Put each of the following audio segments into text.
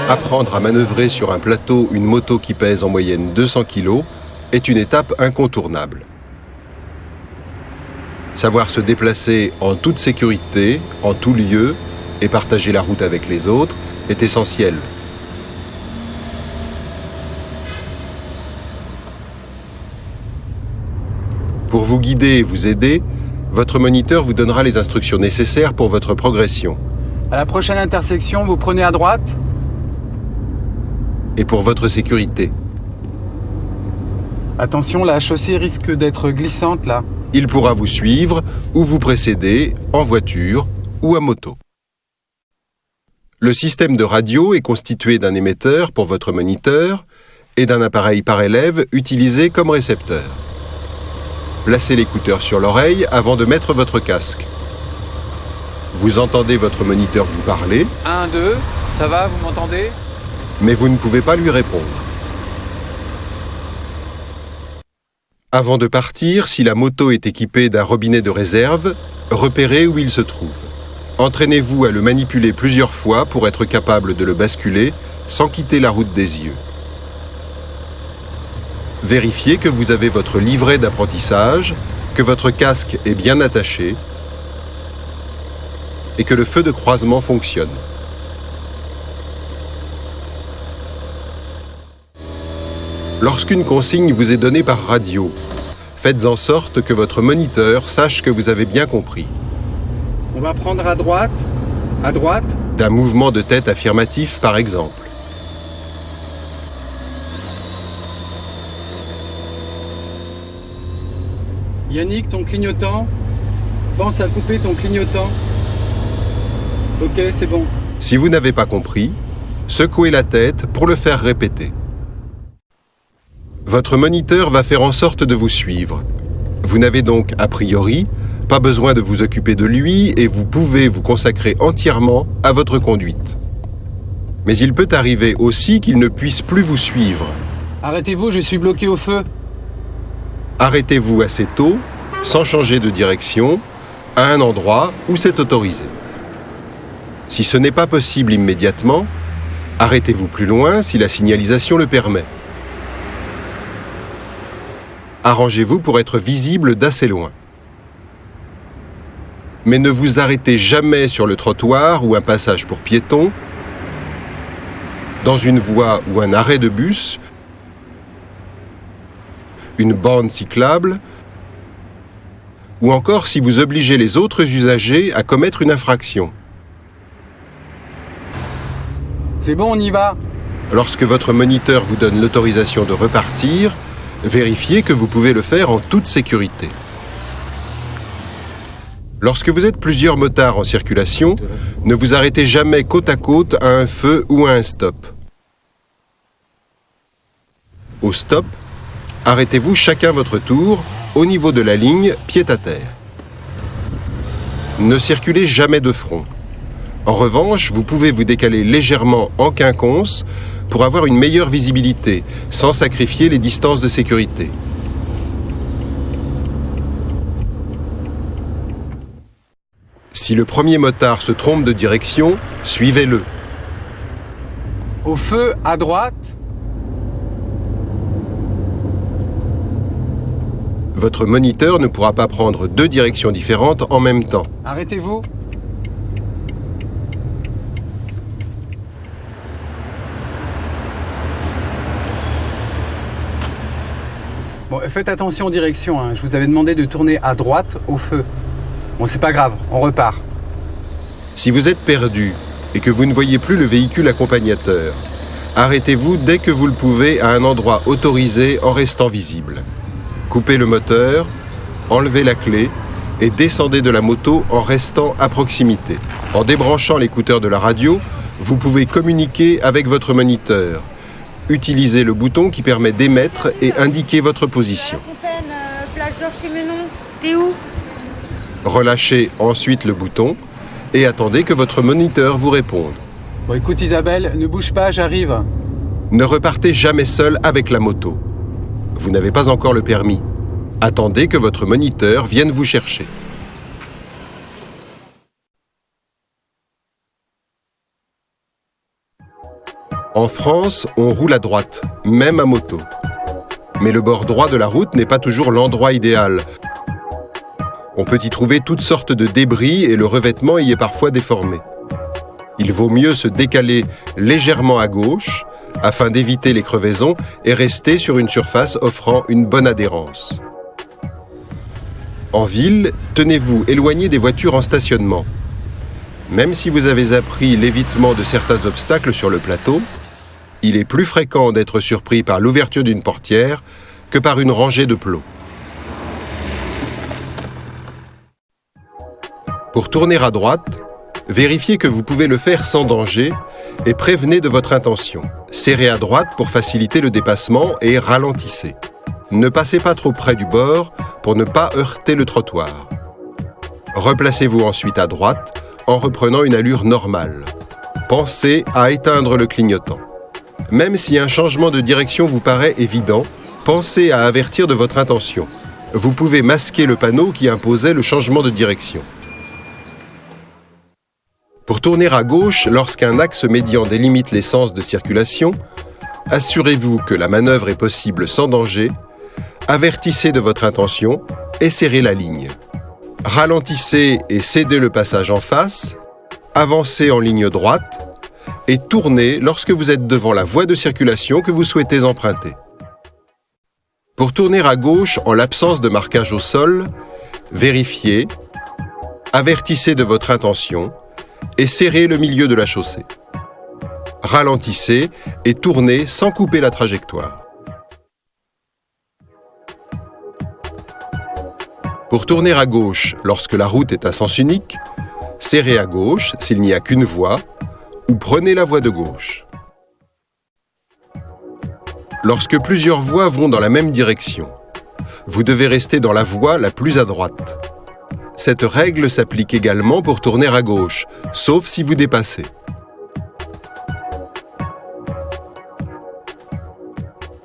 Apprendre à manœuvrer sur un plateau une moto qui pèse en moyenne 200 kg est une étape incontournable. Savoir se déplacer en toute sécurité, en tout lieu, et partager la route avec les autres est essentiel. Pour vous guider et vous aider, votre moniteur vous donnera les instructions nécessaires pour votre progression. À la prochaine intersection, vous prenez à droite. Et pour votre sécurité. Attention, la chaussée risque d'être glissante là. Il pourra vous suivre ou vous précéder en voiture ou à moto. Le système de radio est constitué d'un émetteur pour votre moniteur et d'un appareil par élève utilisé comme récepteur. Placez l'écouteur sur l'oreille avant de mettre votre casque. Vous entendez votre moniteur vous parler. 1, 2, ça va, vous m'entendez ? Mais vous ne pouvez pas lui répondre. Avant de partir, si la moto est équipée d'un robinet de réserve, repérez où il se trouve. Entraînez-vous à le manipuler plusieurs fois pour être capable de le basculer sans quitter la route des yeux. Vérifiez que vous avez votre livret d'apprentissage, que votre casque est bien attaché et que le feu de croisement fonctionne. Lorsqu'une consigne vous est donnée par radio, faites en sorte que votre moniteur sache que vous avez bien compris. On va prendre à droite. À droite. D'un mouvement de tête affirmatif, par exemple. Yannick, ton clignotant. Pense à couper ton clignotant. Ok, c'est bon. Si vous n'avez pas compris, secouez la tête pour le faire répéter. Votre moniteur va faire en sorte de vous suivre. Vous n'avez donc, a priori, pas besoin de vous occuper de lui et vous pouvez vous consacrer entièrement à votre conduite. Mais il peut arriver aussi qu'il ne puisse plus vous suivre. Arrêtez-vous, je suis bloqué au feu. Arrêtez-vous assez tôt, sans changer de direction, à un endroit où c'est autorisé. Si ce n'est pas possible immédiatement, arrêtez-vous plus loin si la signalisation le permet. Arrangez-vous pour être visible d'assez loin. Mais ne vous arrêtez jamais sur le trottoir ou un passage pour piétons, dans une voie ou un arrêt de bus, une bande cyclable, ou encore si vous obligez les autres usagers à commettre une infraction. C'est bon, on y va. Lorsque votre moniteur vous donne l'autorisation de repartir, vérifiez que vous pouvez le faire en toute sécurité. Lorsque vous êtes plusieurs motards en circulation, ne vous arrêtez jamais côte à côte à un feu ou à un stop. Au stop, arrêtez-vous chacun votre tour, au niveau de la ligne, pied à terre. Ne circulez jamais de front. En revanche, vous pouvez vous décaler légèrement en quinconce pour avoir une meilleure visibilité, sans sacrifier les distances de sécurité. Si le premier motard se trompe de direction, suivez-le. Au feu, à droite. Votre moniteur ne pourra pas prendre deux directions différentes en même temps. Arrêtez-vous. Bon, faites attention aux directions, hein. Je vous avais demandé de tourner à droite au feu. Bon, c'est pas grave, on repart. Si vous êtes perdu et que vous ne voyez plus le véhicule accompagnateur, arrêtez-vous dès que vous le pouvez à un endroit autorisé en restant visible. Coupez le moteur, enlevez la clé et descendez de la moto en restant à proximité. En débranchant l'écouteur de la radio, vous pouvez communiquer avec votre moniteur. Utilisez le bouton qui permet d'émettre et indiquer votre position. Plage d'Orchimenon, t'es où ? Relâchez ensuite le bouton et attendez que votre moniteur vous réponde. Bon, écoute Isabelle, ne bouge pas, j'arrive. Ne repartez jamais seul avec la moto. Vous n'avez pas encore le permis. Attendez que votre moniteur vienne vous chercher. En France, on roule à droite, même à moto. Mais le bord droit de la route n'est pas toujours l'endroit idéal. On peut y trouver toutes sortes de débris et le revêtement y est parfois déformé. Il vaut mieux se décaler légèrement à gauche afin d'éviter les crevaisons et rester sur une surface offrant une bonne adhérence. En ville, tenez-vous éloigné des voitures en stationnement. Même si vous avez appris l'évitement de certains obstacles sur le plateau, il est plus fréquent d'être surpris par l'ouverture d'une portière que par une rangée de plots. Pour tourner à droite, vérifiez que vous pouvez le faire sans danger et prévenez de votre intention. Serrez à droite pour faciliter le dépassement et ralentissez. Ne passez pas trop près du bord pour ne pas heurter le trottoir. Replacez-vous ensuite à droite en reprenant une allure normale. Pensez à éteindre le clignotant. Même si un changement de direction vous paraît évident, pensez à avertir de votre intention. Vous pouvez masquer le panneau qui imposait le changement de direction. Pour tourner à gauche, lorsqu'un axe médian délimite les sens de circulation, assurez-vous que la manœuvre est possible sans danger, avertissez de votre intention et serrez la ligne. Ralentissez et cédez le passage en face, avancez en ligne droite et tournez lorsque vous êtes devant la voie de circulation que vous souhaitez emprunter. Pour tourner à gauche en l'absence de marquage au sol, vérifiez, avertissez de votre intention et serrez le milieu de la chaussée. Ralentissez et tournez sans couper la trajectoire. Pour tourner à gauche lorsque la route est à sens unique, serrez à gauche s'il n'y a qu'une voie ou prenez la voie de gauche. Lorsque plusieurs voies vont dans la même direction, vous devez rester dans la voie la plus à droite. Cette règle s'applique également pour tourner à gauche, sauf si vous dépassez.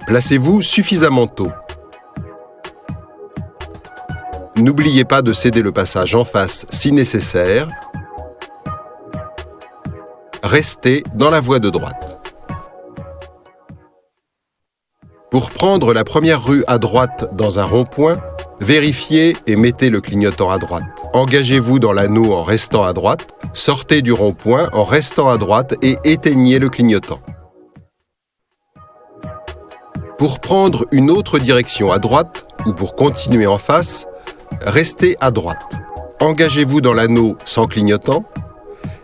Placez-vous suffisamment tôt. N'oubliez pas de céder le passage en face si nécessaire. Restez dans la voie de droite. Pour prendre la première rue à droite dans un rond-point, vérifiez et mettez le clignotant à droite. Engagez-vous dans l'anneau en restant à droite, sortez du rond-point en restant à droite et éteignez le clignotant. Pour prendre une autre direction à droite ou pour continuer en face, restez à droite. Engagez-vous dans l'anneau sans clignotant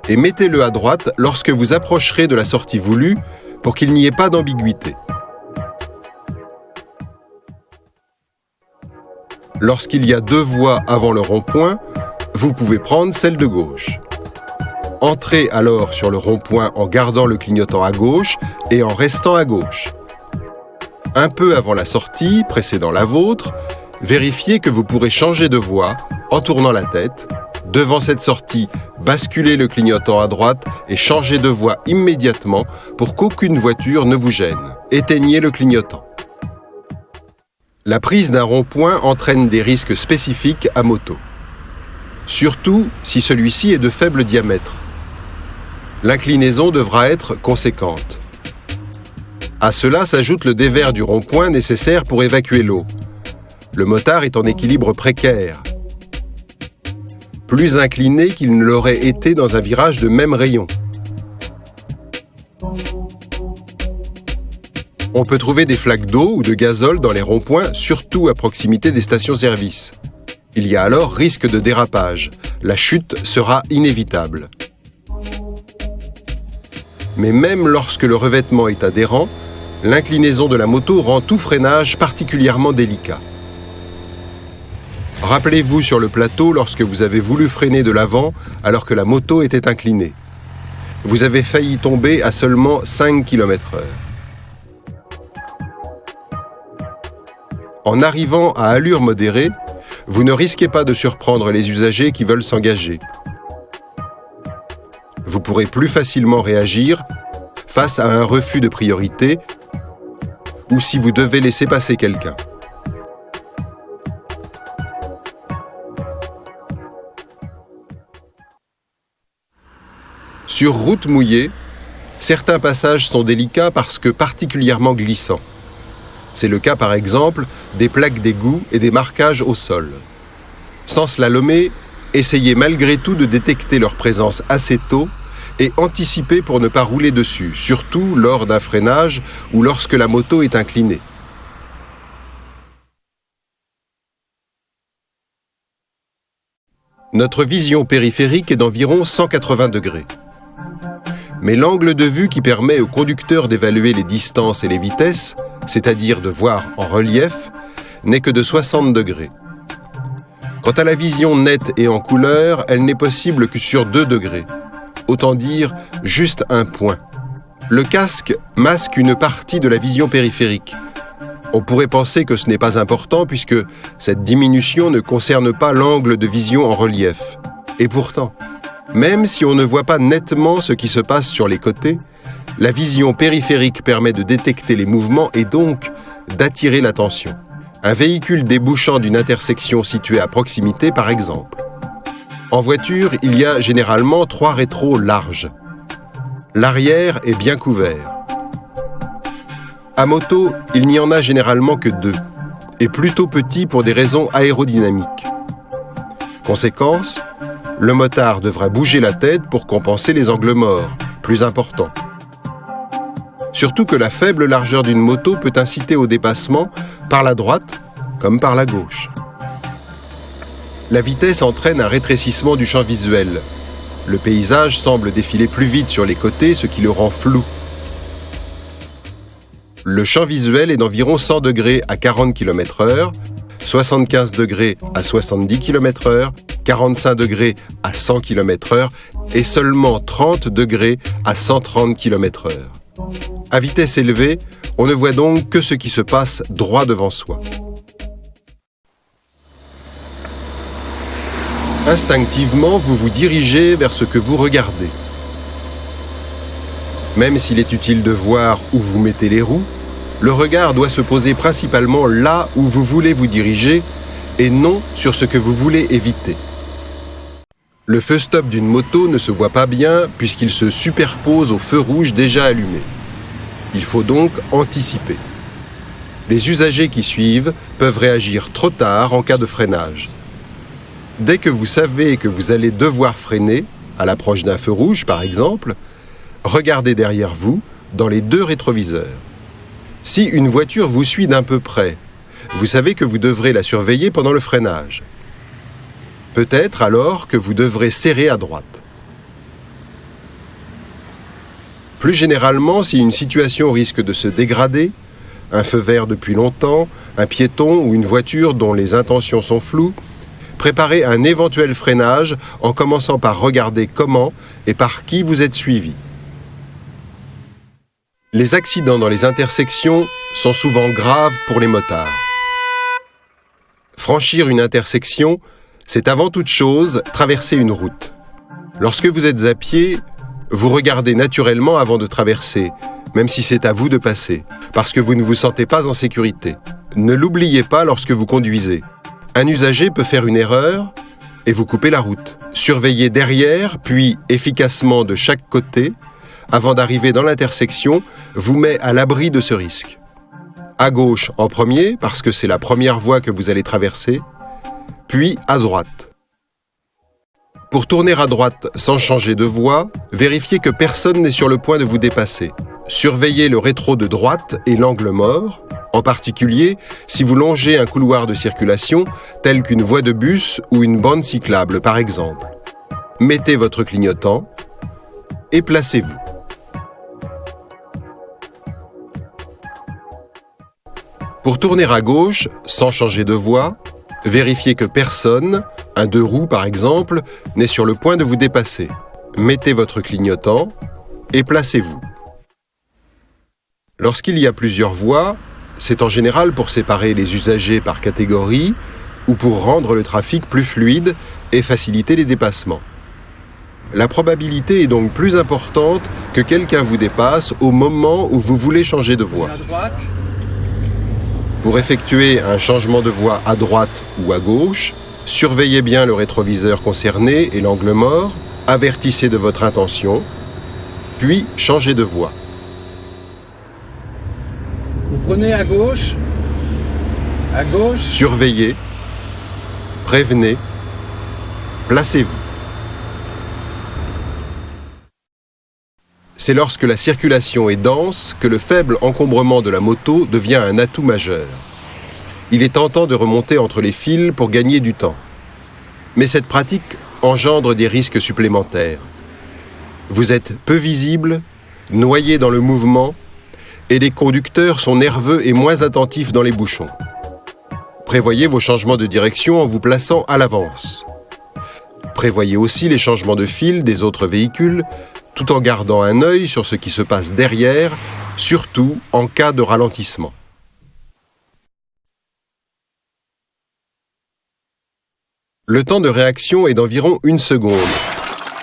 et mettez-le à droite lorsque vous approcherez de la sortie voulue pour qu'il n'y ait pas d'ambiguïté. Lorsqu'il y a deux voies avant le rond-point, vous pouvez prendre celle de gauche. Entrez alors sur le rond-point en gardant le clignotant à gauche et en restant à gauche. Un peu avant la sortie, précédant la vôtre, vérifiez que vous pourrez changer de voie en tournant la tête. Devant cette sortie, basculez le clignotant à droite et changez de voie immédiatement pour qu'aucune voiture ne vous gêne. Éteignez le clignotant. La prise d'un rond-point entraîne des risques spécifiques à moto. Surtout si celui-ci est de faible diamètre. L'inclinaison devra être conséquente. À cela s'ajoute le dévers du rond-point nécessaire pour évacuer l'eau. Le motard est en équilibre précaire, plus incliné qu'il ne l'aurait été dans un virage de même rayon. On peut trouver des flaques d'eau ou de gazole dans les ronds-points, surtout à proximité des stations-service. Il y a alors risque de dérapage. La chute sera inévitable. Mais même lorsque le revêtement est adhérent, l'inclinaison de la moto rend tout freinage particulièrement délicat. Rappelez-vous sur le plateau lorsque vous avez voulu freiner de l'avant alors que la moto était inclinée. Vous avez failli tomber à seulement 5 km/h. En arrivant à allure modérée, vous ne risquez pas de surprendre les usagers qui veulent s'engager. Vous pourrez plus facilement réagir face à un refus de priorité ou si vous devez laisser passer quelqu'un. Sur route mouillée, Certains passages sont délicats parce que particulièrement glissants. C'est le cas par exemple des plaques d'égout et des marquages au sol. Sans slalomer, essayez malgré tout de détecter leur présence assez tôt et anticiper pour ne pas rouler dessus, surtout lors d'un freinage ou lorsque la moto est inclinée. Notre vision périphérique est d'environ 180 degrés. Mais l'angle de vue qui permet au conducteur d'évaluer les distances et les vitesses, c'est-à-dire de voir en relief, n'est que de 60 degrés. Quant à la vision nette et en couleur, elle n'est possible que sur 2 degrés. Autant dire juste un point. Le casque masque une partie de la vision périphérique. On pourrait penser que ce n'est pas important puisque cette diminution ne concerne pas l'angle de vision en relief. Et pourtant, même si on ne voit pas nettement ce qui se passe sur les côtés, la vision périphérique permet de détecter les mouvements et donc d'attirer l'attention. Un véhicule débouchant d'une intersection située à proximité, par exemple. En voiture, il y a généralement 3 rétros larges. L'arrière est bien couvert. À moto, il n'y en a généralement que 2, et plutôt petits pour des raisons aérodynamiques. Conséquence, le motard devra bouger la tête pour compenser les angles morts, plus importants. Surtout que la faible largeur d'une moto peut inciter au dépassement par la droite comme par la gauche. La vitesse entraîne un rétrécissement du champ visuel. Le paysage semble défiler plus vite sur les côtés, ce qui le rend flou. Le champ visuel est d'environ 100 degrés à 40 km/h, 75 degrés à 70 km/h, 45 degrés à 100 km/h et seulement 30 degrés à 130 km/h. À vitesse élevée, on ne voit donc que ce qui se passe droit devant soi. Instinctivement, vous vous dirigez vers ce que vous regardez. Même s'il est utile de voir où vous mettez les roues, le regard doit se poser principalement là où vous voulez vous diriger et non sur ce que vous voulez éviter. Le feu stop d'une moto ne se voit pas bien puisqu'il se superpose au feu rouge déjà allumé. Il faut donc anticiper. Les usagers qui suivent peuvent réagir trop tard en cas de freinage. Dès que vous savez que vous allez devoir freiner, à l'approche d'un feu rouge par exemple, regardez derrière vous, dans les 2 rétroviseurs. Si une voiture vous suit d'un peu près, vous savez que vous devrez la surveiller pendant le freinage. Peut-être alors que vous devrez serrer à droite. Plus généralement, si une situation risque de se dégrader, un feu vert depuis longtemps, un piéton ou une voiture dont les intentions sont floues, préparez un éventuel freinage en commençant par regarder comment et par qui vous êtes suivi. Les accidents dans les intersections sont souvent graves pour les motards. Franchir une intersection, c'est avant toute chose traverser une route. Lorsque vous êtes à pied, vous regardez naturellement avant de traverser, même si c'est à vous de passer, parce que vous ne vous sentez pas en sécurité. Ne l'oubliez pas lorsque vous conduisez. Un usager peut faire une erreur et vous couper la route. Surveillez derrière, puis efficacement de chaque côté, avant d'arriver dans l'intersection, vous met à l'abri de ce risque. À gauche en premier, parce que c'est la première voie que vous allez traverser, puis à droite. Pour tourner à droite sans changer de voie, vérifiez que personne n'est sur le point de vous dépasser. Surveillez le rétro de droite et l'angle mort, en particulier si vous longez un couloir de circulation tel qu'une voie de bus ou une bande cyclable par exemple. Mettez votre clignotant et placez-vous. Pour tourner à gauche, sans changer de voie, vérifiez que personne, un 2 roues par exemple, n'est sur le point de vous dépasser. Mettez votre clignotant et placez-vous. Lorsqu'il y a plusieurs voies, c'est en général pour séparer les usagers par catégorie ou pour rendre le trafic plus fluide et faciliter les dépassements. La probabilité est donc plus importante que quelqu'un vous dépasse au moment où vous voulez changer de voie. Pour effectuer un changement de voie à droite ou à gauche, surveillez bien le rétroviseur concerné et l'angle mort, avertissez de votre intention puis changez de voie. Vous prenez à gauche, Surveillez, prévenez, placez-vous. C'est lorsque la circulation est dense que le faible encombrement de la moto devient un atout majeur. Il est tentant de remonter entre les fils pour gagner du temps. Mais cette pratique engendre des risques supplémentaires. Vous êtes peu visible, noyé dans le mouvement, et les conducteurs sont nerveux et moins attentifs dans les bouchons. Prévoyez vos changements de direction en vous plaçant à l'avance. Prévoyez aussi les changements de fil des autres véhicules, tout en gardant un œil sur ce qui se passe derrière, surtout en cas de ralentissement. Le temps de réaction est d'environ 1 seconde,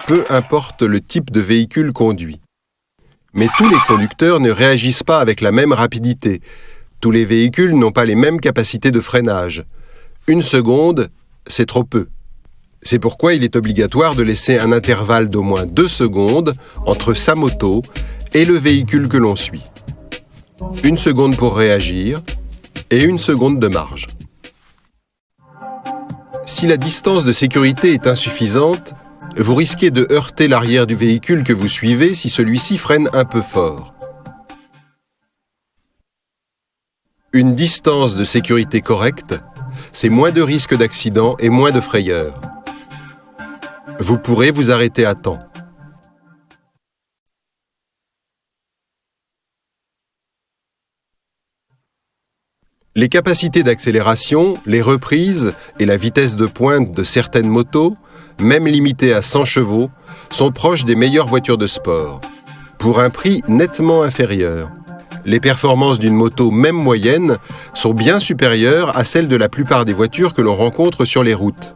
peu importe le type de véhicule conduit. Mais tous les conducteurs ne réagissent pas avec la même rapidité. Tous les véhicules n'ont pas les mêmes capacités de freinage. 1 seconde, c'est trop peu. C'est pourquoi il est obligatoire de laisser un intervalle d'au moins 2 secondes entre sa moto et le véhicule que l'on suit. 1 seconde pour réagir et 1 seconde de marge. Si la distance de sécurité est insuffisante, vous risquez de heurter l'arrière du véhicule que vous suivez si celui-ci freine un peu fort. Une distance de sécurité correcte, c'est moins de risques d'accident et moins de frayeur. Vous pourrez vous arrêter à temps. Les capacités d'accélération, les reprises et la vitesse de pointe de certaines motos, même limitées à 100 chevaux, sont proches des meilleures voitures de sport, pour un prix nettement inférieur. Les performances d'une moto, même moyenne, sont bien supérieures à celles de la plupart des voitures que l'on rencontre sur les routes.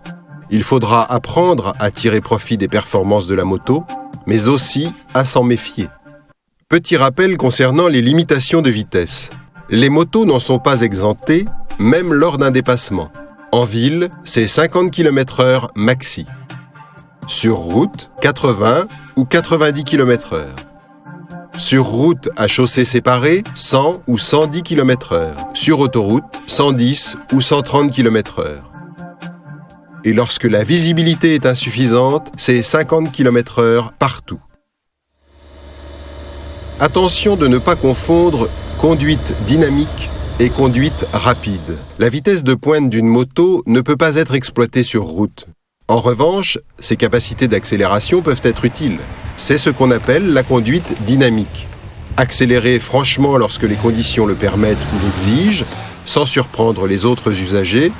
Il faudra apprendre à tirer profit des performances de la moto, mais aussi à s'en méfier. Petit rappel concernant les limitations de vitesse. Les motos n'en sont pas exemptées, même lors d'un dépassement. En ville, c'est 50 km/h maxi. Sur route, 80 ou 90 km/h. Sur route à chaussée séparée, 100 ou 110 km/h. Sur autoroute, 110 ou 130 km/h. Et lorsque la visibilité est insuffisante, c'est 50 km/h partout. Attention de ne pas confondre conduite dynamique et conduite rapide. La vitesse de pointe d'une moto ne peut pas être exploitée sur route. En revanche, ses capacités d'accélération peuvent être utiles. C'est ce qu'on appelle la conduite dynamique. Accélérer franchement lorsque les conditions le permettent ou l'exigent, sans surprendre les autres usagers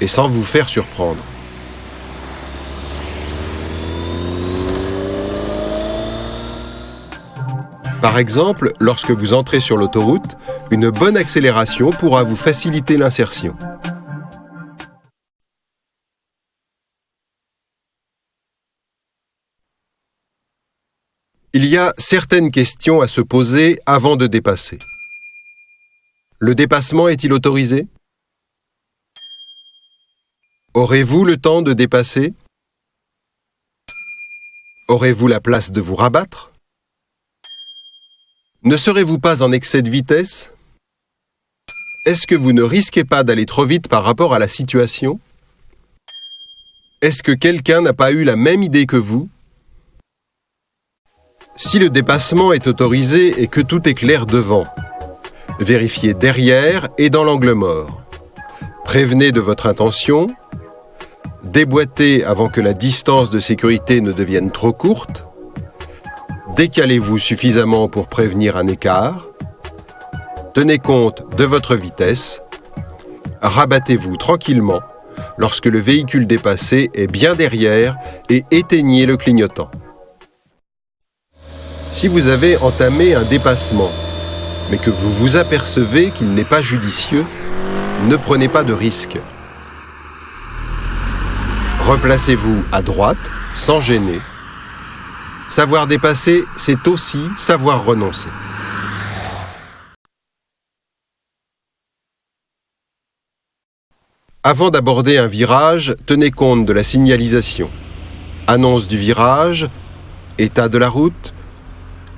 et sans vous faire surprendre. Par exemple, lorsque vous entrez sur l'autoroute, une bonne accélération pourra vous faciliter l'insertion. Il y a certaines questions à se poser avant de dépasser. Le dépassement est-il autorisé? Aurez-vous le temps de dépasser? Aurez-vous la place de vous rabattre? Ne serez-vous pas en excès de vitesse? Est-ce que vous ne risquez pas d'aller trop vite par rapport à la situation? Est-ce que quelqu'un n'a pas eu la même idée que vous? Si le dépassement est autorisé et que tout est clair devant, vérifiez derrière et dans l'angle mort. Prévenez de votre intention. Déboîtez avant que la distance de sécurité ne devienne trop courte. Décalez-vous suffisamment pour prévenir un écart. Tenez compte de votre vitesse. Rabattez-vous tranquillement lorsque le véhicule dépassé est bien derrière et éteignez le clignotant. Si vous avez entamé un dépassement, mais que vous vous apercevez qu'il n'est pas judicieux, ne prenez pas de risque. Replacez-vous à droite, sans gêner. Savoir dépasser, c'est aussi savoir renoncer. Avant d'aborder un virage, tenez compte de la signalisation. Annonce du virage, état de la route,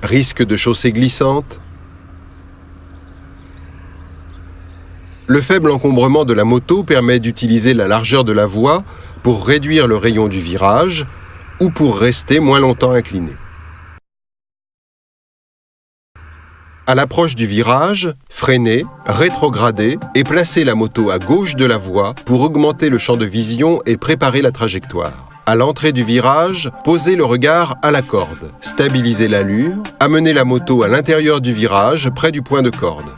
Risque de chaussée glissante. Le faible encombrement de la moto permet d'utiliser la largeur de la voie pour réduire le rayon du virage ou pour rester moins longtemps incliné. À l'approche du virage, freinez, rétrogradez et placez la moto à gauche de la voie pour augmenter le champ de vision et préparer la trajectoire. À l'entrée du virage, posez le regard à la corde, stabilisez l'allure, amenez la moto à l'intérieur du virage près du point de corde.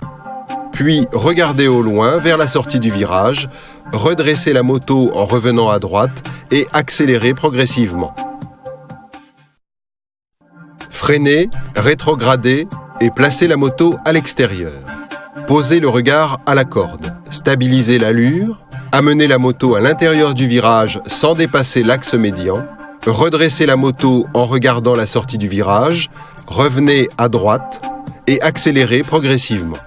Puis regardez au loin vers la sortie du virage, redressez la moto en revenant à droite et accélérez progressivement. Freinez, rétrogradez et placez la moto à l'extérieur. Posez le regard à la corde, stabilisez l'allure, amenez la moto à l'intérieur du virage sans dépasser l'axe médian, redressez la moto en regardant la sortie du virage, revenez à droite et accélérez progressivement.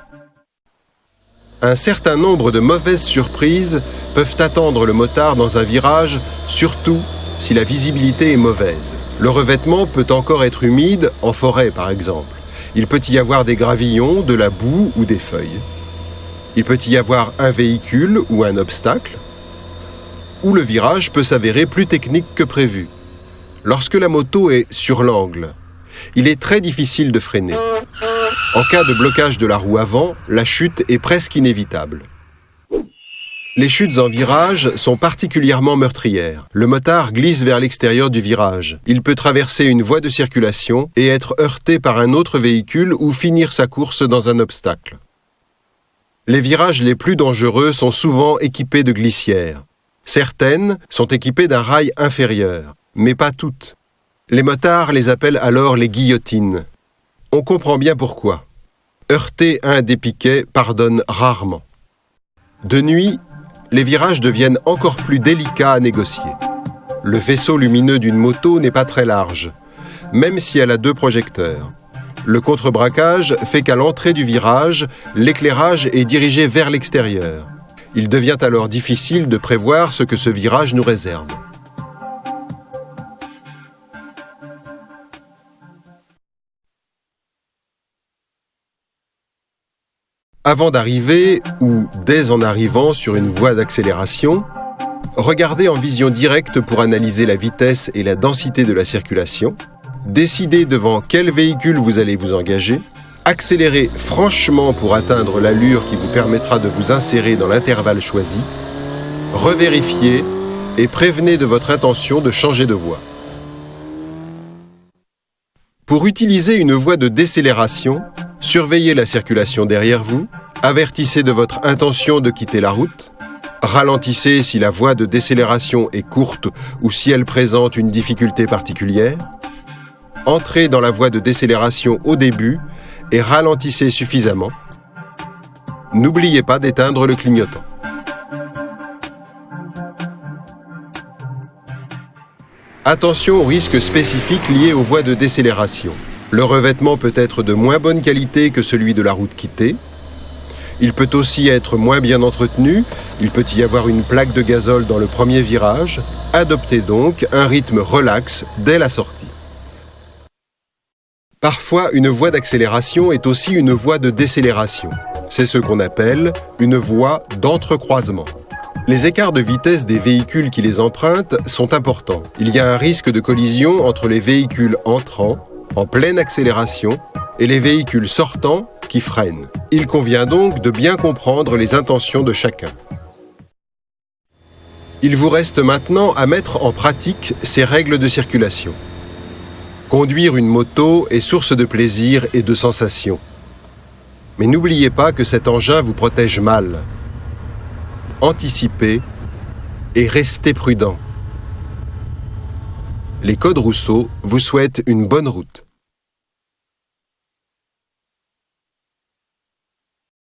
Un certain nombre de mauvaises surprises peuvent attendre le motard dans un virage, surtout si la visibilité est mauvaise. Le revêtement peut encore être humide, en forêt par exemple. Il peut y avoir des gravillons, de la boue ou des feuilles. Il peut y avoir un véhicule ou un obstacle. Ou le virage peut s'avérer plus technique que prévu. Lorsque la moto est sur l'angle, il est très difficile de freiner. En cas de blocage de la roue avant, la chute est presque inévitable. Les chutes en virage sont particulièrement meurtrières. Le motard glisse vers l'extérieur du virage. Il peut traverser une voie de circulation et être heurté par un autre véhicule ou finir sa course dans un obstacle. Les virages les plus dangereux sont souvent équipés de glissières. Certaines sont équipées d'un rail inférieur, mais pas toutes. Les motards les appellent alors les guillotines. On comprend bien pourquoi. Heurter un des piquets pardonne rarement. De nuit, les virages deviennent encore plus délicats à négocier. Le faisceau lumineux d'une moto n'est pas très large, même si elle a 2 projecteurs. Le contrebraquage fait qu'à l'entrée du virage, l'éclairage est dirigé vers l'extérieur. Il devient alors difficile de prévoir ce que ce virage nous réserve. Avant d'arriver, ou dès en arrivant sur une voie d'accélération, regardez en vision directe pour analyser la vitesse et la densité de la circulation, décidez devant quel véhicule vous allez vous engager, accélérez franchement pour atteindre l'allure qui vous permettra de vous insérer dans l'intervalle choisi, revérifiez et prévenez de votre intention de changer de voie. Pour utiliser une voie de décélération, surveillez la circulation derrière vous, avertissez de votre intention de quitter la route, ralentissez si la voie de décélération est courte ou si elle présente une difficulté particulière, entrez dans la voie de décélération au début et ralentissez suffisamment. N'oubliez pas d'éteindre le clignotant. Attention aux risques spécifiques liés aux voies de décélération. Le revêtement peut être de moins bonne qualité que celui de la route quittée. Il peut aussi être moins bien entretenu. Il peut y avoir une plaque de gazole dans le premier virage. Adoptez donc un rythme relax dès la sortie. Parfois, une voie d'accélération est aussi une voie de décélération. C'est ce qu'on appelle une voie d'entrecroisement. Les écarts de vitesse des véhicules qui les empruntent sont importants. Il y a un risque de collision entre les véhicules entrants, en pleine accélération, et les véhicules sortants qui freinent. Il convient donc de bien comprendre les intentions de chacun. Il vous reste maintenant à mettre en pratique ces règles de circulation. Conduire une moto est source de plaisir et de sensations. Mais n'oubliez pas que cet engin vous protège mal. Anticipez et restez prudent. Les Codes Rousseau vous souhaitent une bonne route.